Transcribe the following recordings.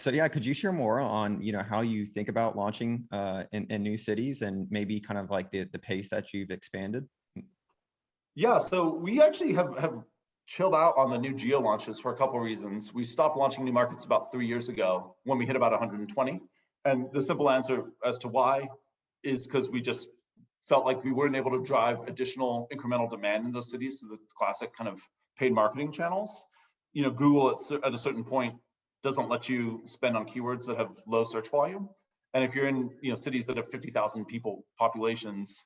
So yeah, could you share more on, how you think about launching in new cities and maybe kind of like the pace that you've expanded? Yeah, so we actually have chilled out on the new geo launches for a couple of reasons. We stopped launching new markets about 3 years ago when we hit about 120. And the simple answer as to why is because we just felt like we weren't able to drive additional incremental demand in those cities. So the classic kind of paid marketing channels. Google at a certain point doesn't let you spend on keywords that have low search volume. And if you're in cities that have 50,000 people populations,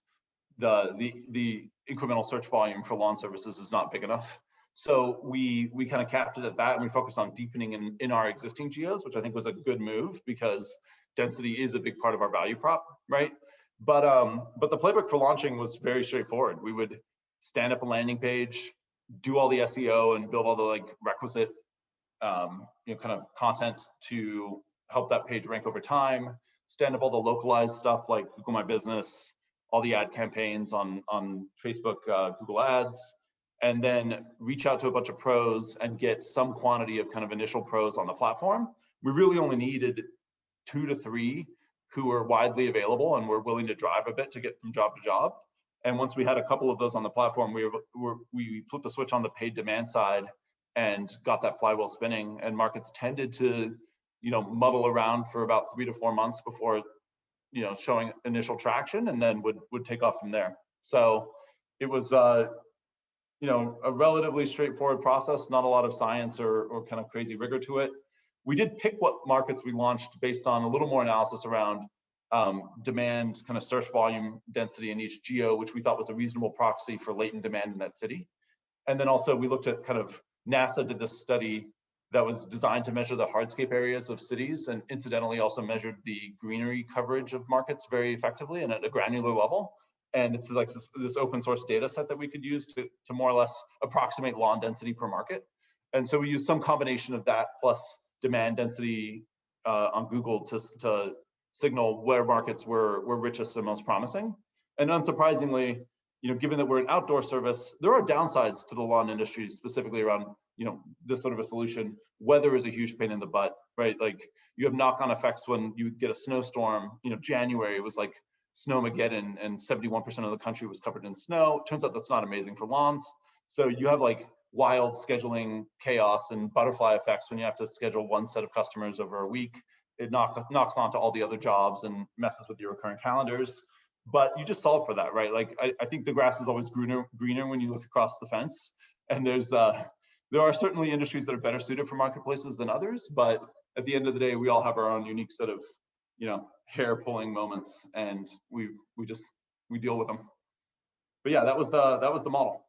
the incremental search volume for lawn services is not big enough. So we kind of capped it at that, and we focused on deepening in our existing geos, which I think was a good move because density is a big part of our value prop, right? But the playbook for launching was very straightforward. We would stand up a landing page, do all the SEO, and build all the requisite kind of content to help that page rank over time. Stand up all the localized stuff like Google My Business, all the ad campaigns on Facebook, Google Ads, and then reach out to a bunch of pros and get some quantity of kind of initial pros on the platform. We really only needed 2 to 3 who were widely available and were willing to drive a bit to get from job to job. And once we had a couple of those on the platform, we flipped the switch on the paid demand side and got that flywheel spinning. And markets tended to, muddle around for about 3 to 4 months before, showing initial traction, and then would take off from there. So it was, a relatively straightforward process, not a lot of science or kind of crazy rigor to it. We did pick what markets we launched based on a little more analysis around demand, kind of search volume density in each geo, which we thought was a reasonable proxy for latent demand in that city. And then also we looked at NASA did this study that was designed to measure the hardscape areas of cities, and incidentally also measured the greenery coverage of markets very effectively and at a granular level. And it's like this open source data set that we could use to more or less approximate lawn density per market. And so we used some combination of that plus demand density on Google to signal where markets were richest and most promising. And unsurprisingly, given that we're an outdoor service, there are downsides to the lawn industry, specifically around, this sort of a solution. Weather is a huge pain in the butt, right? Like you have knock-on effects when you get a snowstorm. January was like Snowmageddon, and 71% of the country was covered in snow. Turns out that's not amazing for lawns. So you have wild scheduling chaos and butterfly effects when you have to schedule one set of customers over a week. It knocks onto all the other jobs and messes with your recurring calendars. But you just solve for that, right? I think the grass is always greener when you look across the fence. And there are certainly industries that are better suited for marketplaces than others, but at the end of the day, we all have our own unique set of, hair pulling moments, and we deal with them. But yeah, that was the model.